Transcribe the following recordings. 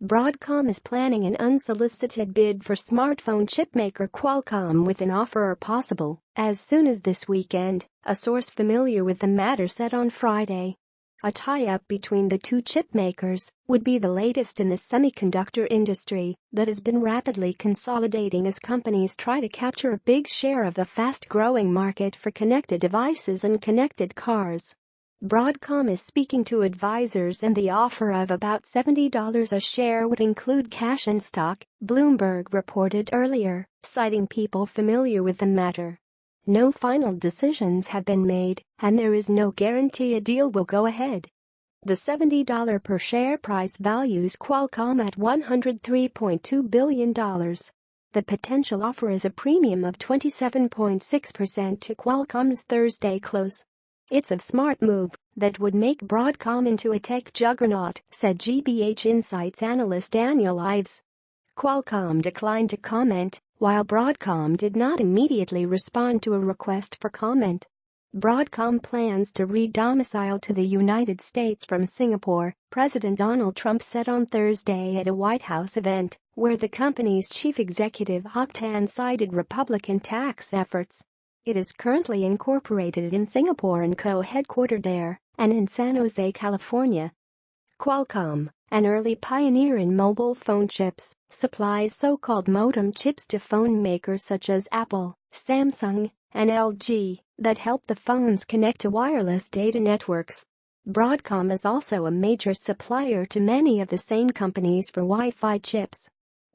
Broadcom is planning an unsolicited bid for smartphone chipmaker Qualcomm with an offer possible as soon as this weekend, a source familiar with the matter said on Friday. A tie-up between the two chipmakers would be the latest in the semiconductor industry that has been rapidly consolidating as companies try to capture a big share of the fast-growing market for connected devices and connected cars. Broadcom is speaking to advisors and the offer of about $70 a share would include cash and stock, Bloomberg reported earlier, citing people familiar with the matter. No final decisions have been made, and there is no guarantee a deal will go ahead. The $70 per share price values Qualcomm at $103.2 billion. The potential offer is a premium of 27.6% to Qualcomm's Thursday close. It's a smart move that would make Broadcom into a tech juggernaut, said GBH Insights analyst Daniel Ives. Qualcomm declined to comment, while Broadcom did not immediately respond to a request for comment. Broadcom plans to re-domicile to the United States from Singapore, President Donald Trump said on Thursday at a White House event, where the company's chief executive Octan cited Republican tax efforts. It is currently incorporated in Singapore and co-headquartered there, and in San Jose, California. Qualcomm, an early pioneer in mobile phone chips, supplies so-called modem chips to phone makers such as Apple, Samsung, and LG that help the phones connect to wireless data networks. Broadcom is also a major supplier to many of the same companies for Wi-Fi chips.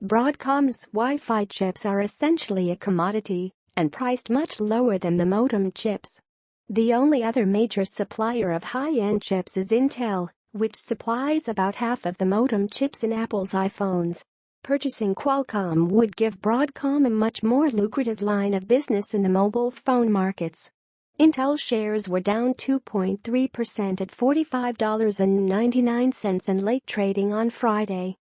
Broadcom's Wi-Fi chips are essentially a commodity and priced much lower than the modem chips. The only other major supplier of high-end chips is Intel, which supplies about half of the modem chips in Apple's iPhones. Purchasing Qualcomm would give Broadcom a much more lucrative line of business in the mobile phone markets. Intel shares were down 2.3% at $45.99 in late trading on Friday.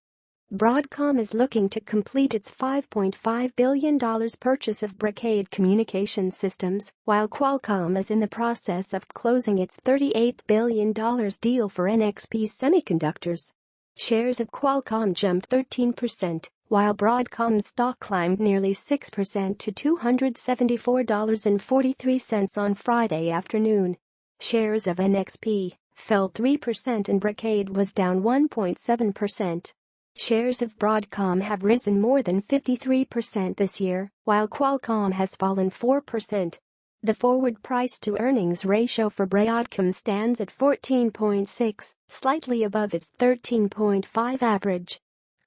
Broadcom is looking to complete its $5.5 billion purchase of Brocade Communication Systems, while Qualcomm is in the process of closing its $38 billion deal for NXP Semiconductors. Shares of Qualcomm jumped 13%, while Broadcom's stock climbed nearly 6% to $274.43 on Friday afternoon. Shares of NXP fell 3% and Brocade was down 1.7%. Shares of Broadcom have risen more than 53% this year, while Qualcomm has fallen 4%. The forward price-to-earnings ratio for Broadcom stands at 14.6, slightly above its 13.5 average.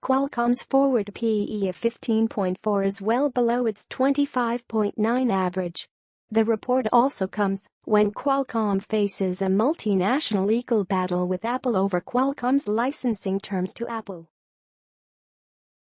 Qualcomm's forward PE of 15.4 is well below its 25.9 average. The report also comes when Qualcomm faces a multinational legal battle with Apple over Qualcomm's licensing terms to Apple.